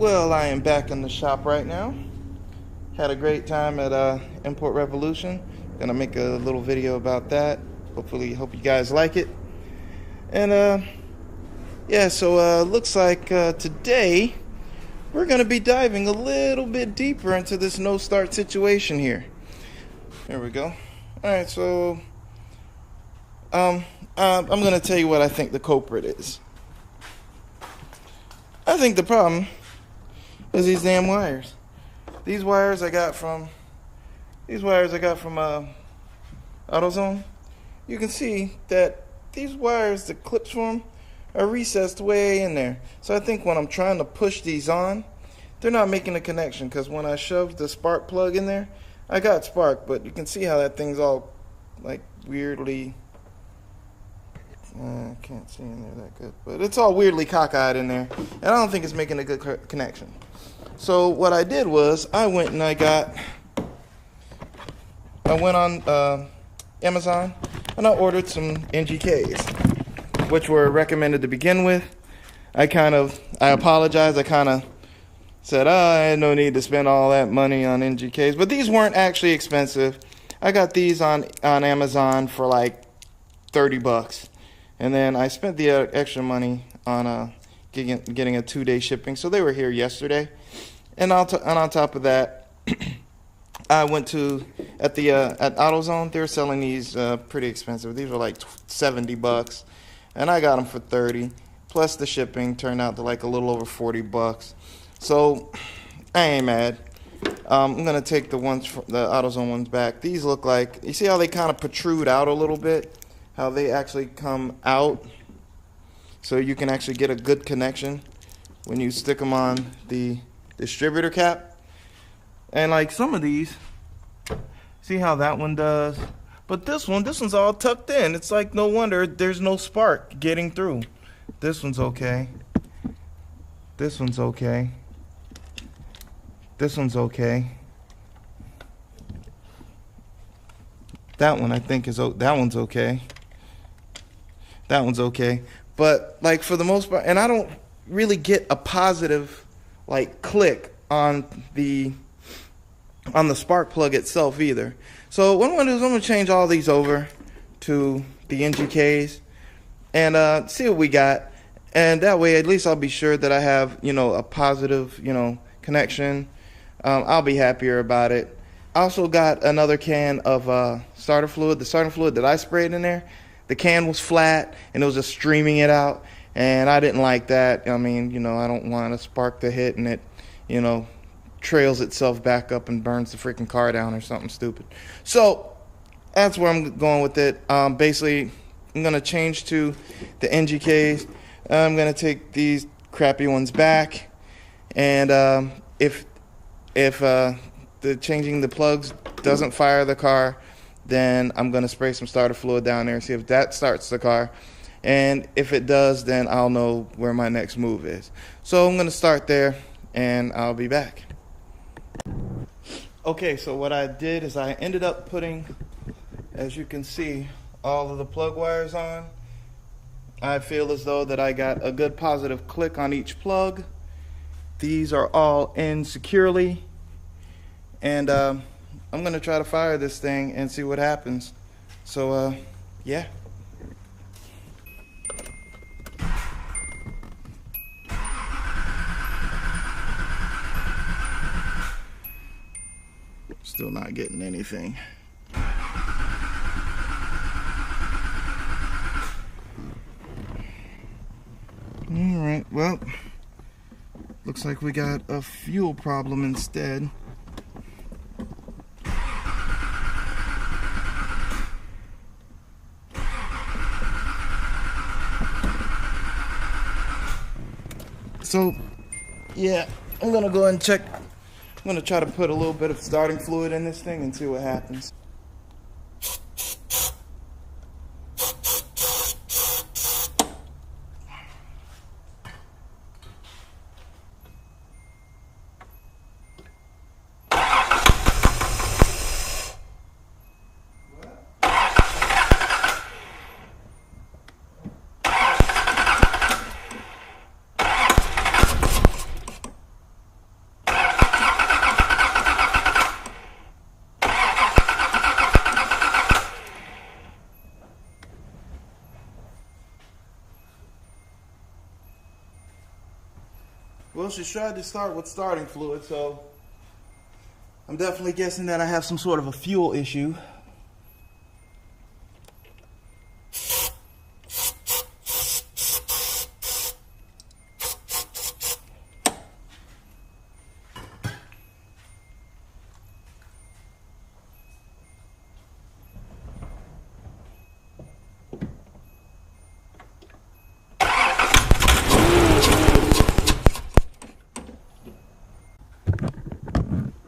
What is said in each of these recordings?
Well, I am back in the shop right now. Had a great time at Import Revolution. Gonna make a little video about that. Hopefully, hope you guys like it. And yeah, so looks like today we're gonna be diving a little bit deeper into this no start situation here. There we go. All right, so I'm gonna tell you what I think the culprit is. I think the problem is these damn wires. These wires I got from AutoZone. You can see that these wires, the clips for them, are recessed way in there. So I think when I'm trying to push these on, they're not making a connection, because when I shoved the spark plug in there, I got spark, but you can see how that thing's all like weirdly, I can't see in there that good, but it's all weirdly cockeyed in there, and I don't think it's making a good connection. So what I did was I went on Amazon and I ordered some NGKs, which were recommended to begin with. I apologize. I kind of said, I had no need to spend all that money on NGKs, but these weren't actually expensive. I got these on Amazon for like $30, and then I spent the extra money on getting a 2-day shipping. So they were here yesterday, and on top of that, I went at AutoZone. They're selling these pretty expensive. These were like $70, and I got them for $30. Plus the shipping turned out to like a little over $40. So I ain't mad. I'm gonna take the AutoZone ones back. These look like, you see how they kind of protrude out a little bit? How they actually come out, so you can actually get a good connection when you stick them on the distributor cap. And like some of these, see how that one does? But this one's all tucked in. It's like, no wonder there's no spark getting through. This one's okay. This one's okay. This one's okay. That one I think that one's okay. That one's okay. But like for the most part, and I don't really get a positive like click on the spark plug itself either. So what I'm gonna do is I'm gonna change all these over to the NGKs and see what we got. And that way at least I'll be sure that I have, a positive, connection. I'll be happier about it. I also got another can of starter fluid. The starter fluid that I sprayed in there, the can was flat and it was just streaming it out, and I didn't like that. I mean, I don't want a spark to hit and it, trails itself back up and burns the freaking car down or something stupid. So that's where I'm going with it. Basically, I'm going to change to the NGKs. I'm going to take these crappy ones back, and if the changing the plugs doesn't fire the car, then I'm going to spray some starter fluid down there and see if that starts the car. And if it does, then I'll know where my next move is. So I'm going to start there, and I'll be back. Okay, so what I did is I ended up putting, as you can see, all of the plug wires on. I feel as though that I got a good positive click on each plug. These are all in securely, and I'm gonna try to fire this thing and see what happens. So yeah. Still not getting anything. Alright, well, looks like we got a fuel problem instead. So, yeah, I'm gonna go ahead and check. I'm gonna try to put a little bit of starting fluid in this thing and see what happens. Well, she tried to start with starting fluid, so I'm definitely guessing that I have some sort of a fuel issue.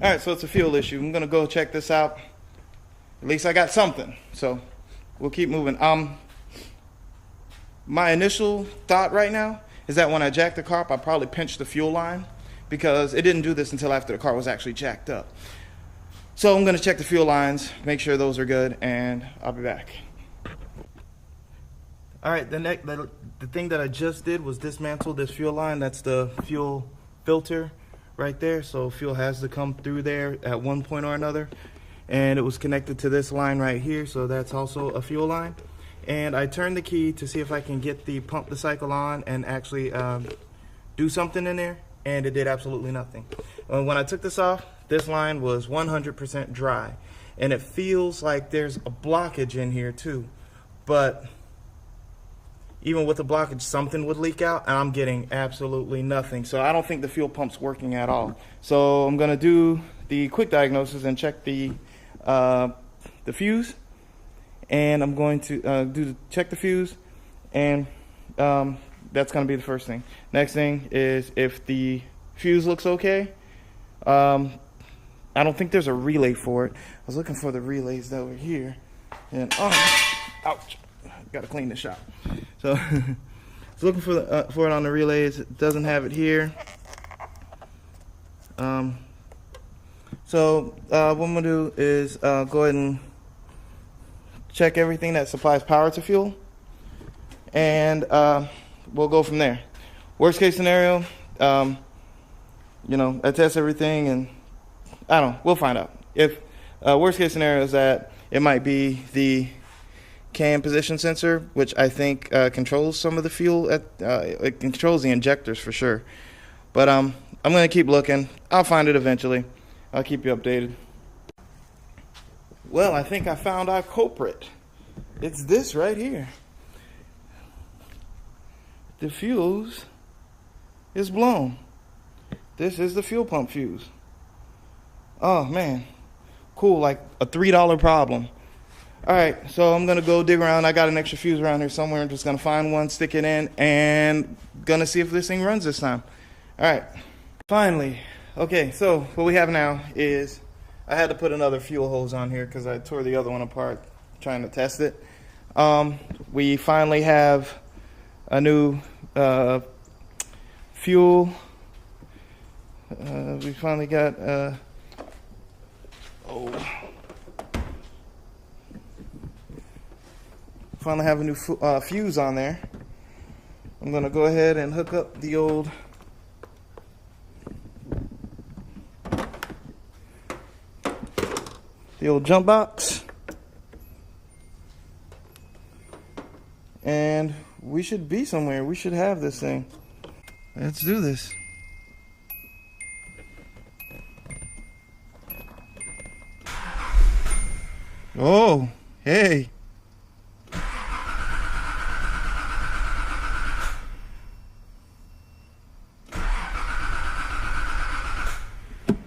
All right, so it's a fuel issue. I'm gonna go check this out. At least I got something, so we'll keep moving. My initial thought right now is that when I jacked the car up, I probably pinched the fuel line because it didn't do this until after the car was actually jacked up. So I'm gonna check the fuel lines, make sure those are good, and I'll be back. All right, the thing that I just did was dismantle this fuel line. That's the fuel filter right there. So fuel has to come through there at one point or another. And it was connected to this line right here. So that's also a fuel line. And I turned the key to see if I can get the pump to cycle on and actually do something in there. And it did absolutely nothing. When I took this off, this line was 100% dry. And it feels like there's a blockage in here too. But even with the blockage, something would leak out, and I'm getting absolutely nothing. So I don't think the fuel pump's working at all. So I'm gonna do the quick diagnosis and check the fuse, and I'm going to check the fuse, and that's gonna be the first thing. Next thing is if the fuse looks okay. I don't think there's a relay for it. I was looking for the relays that were here, and ouch. Gotta clean the shop. So, looking for it on the relays. It doesn't have it here. What I'm gonna do is go ahead and check everything that supplies power to fuel, and we'll go from there. Worst case scenario, you know, I test everything, and I don't know. We'll find out. If worst case scenario is that it might be the cam position sensor, which I think controls some of the fuel. It controls the injectors for sure. But I'm going to keep looking. I'll find it eventually. I'll keep you updated. Well, I think I found our culprit. It's this right here. The fuse is blown. This is the fuel pump fuse. Oh, man. Cool, like a $3 problem. All right, so I'm gonna go dig around. I got an extra fuse around here somewhere. I'm just gonna find one, stick it in, and gonna see if this thing runs this time. All right, finally. Okay, so what we have now is I had to put another fuel hose on here because I tore the other one apart trying to test it. We finally have a new fuel. We finally got finally have a new fuse on there. I'm gonna go ahead and hook up the old jump box, and we should be somewhere. We should have this thing. Let's do this. Oh, hey.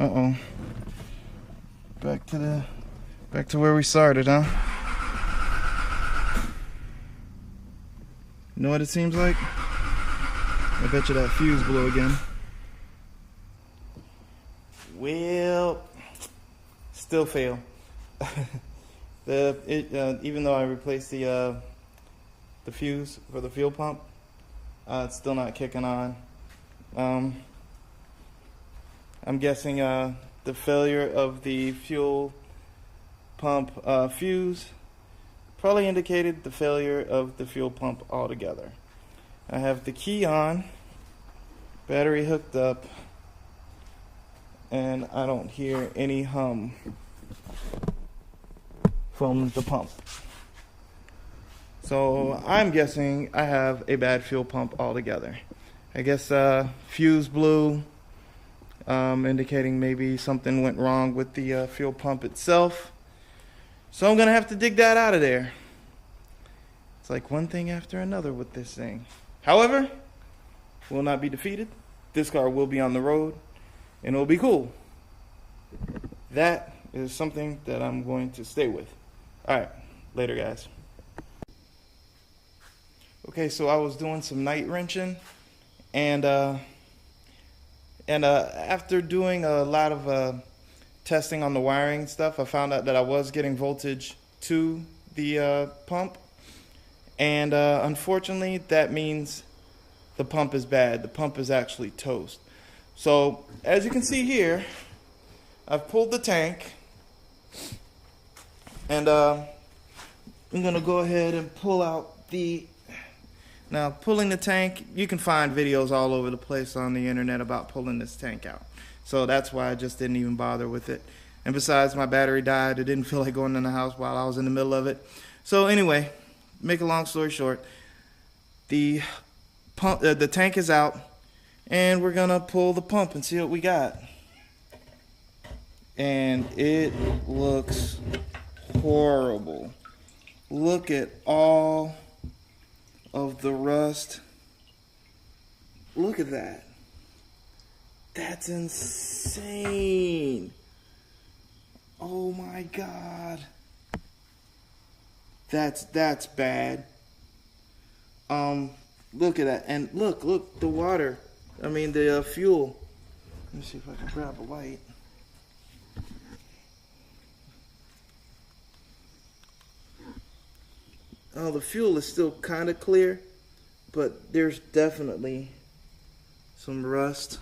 Uh-oh. Back to where we started, huh? You know what it seems like? I bet you that fuse blew again. Well, still fail. Even though I replaced the fuse for the fuel pump, it's still not kicking on. I'm guessing the failure of the fuel pump fuse probably indicated the failure of the fuel pump altogether. I have the key on, battery hooked up, and I don't hear any hum from the pump. So I'm guessing I have a bad fuel pump altogether. I guess fuse blew, indicating maybe something went wrong with the fuel pump itself. So I'm gonna have to dig that out of there. It's like one thing after another with this thing. However, will not be defeated. This car will be on the road, and it'll be cool. That is something that I'm going to stay with. Alright, later guys. Okay, so I was doing some night wrenching, and after doing a lot of testing on the wiring stuff, I found out that I was getting voltage to the pump, and unfortunately that means the pump is bad. The pump is actually toast. So as you can see here, I've pulled the tank, and I'm gonna go ahead and pull out the. Now, pulling the tank, you can find videos all over the place on the internet about pulling this tank out. So that's why I just didn't even bother with it. And besides, my battery died. It didn't feel like going in the house while I was in the middle of it. So anyway, make a long story short, the tank is out, and we're gonna pull the pump and see what we got. And it looks horrible. Look at all of the rust. Look at that. That's insane. Oh my God. That's bad. Look at that. And look, the water. I mean the fuel. Let me see if I can grab a light. Oh, the fuel is still kind of clear, but there's definitely some rust.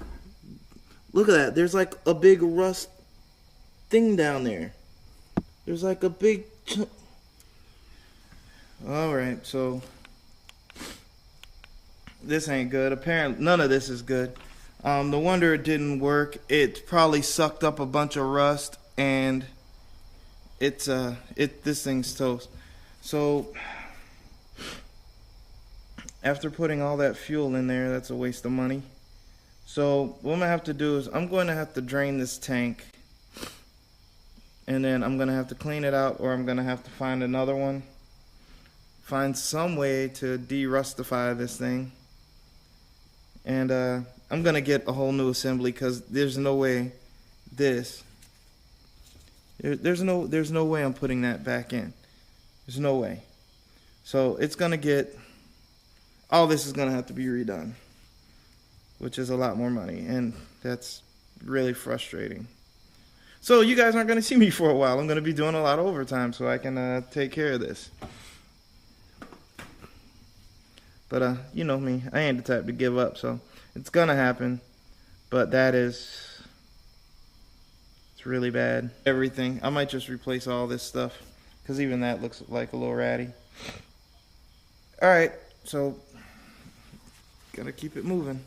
Look at that. There's like a big rust thing down there. There's like a big chunk. Alright, so this ain't good. Apparently, none of this is good. No wonder it didn't work. It probably sucked up a bunch of rust, and this thing's toast. So after putting all that fuel in there, that's a waste of money. So what I'm gonna have to do is I'm going to have to drain this tank, and then I'm gonna have to clean it out, or I'm gonna have to find another one, find some way to de-rustify this thing, and I'm gonna get a whole new assembly, because there's no way there's no way I'm putting that back in. There's no way. So it's gonna get, all this is gonna have to be redone, which is a lot more money, and that's really frustrating. So you guys aren't gonna see me for a while. I'm gonna be doing a lot of overtime so I can take care of this. But you know me, I ain't the type to give up, so it's gonna happen. But it's really bad. Everything. I might just replace all this stuff, because even that looks like a little ratty. Alright, so gotta keep it moving.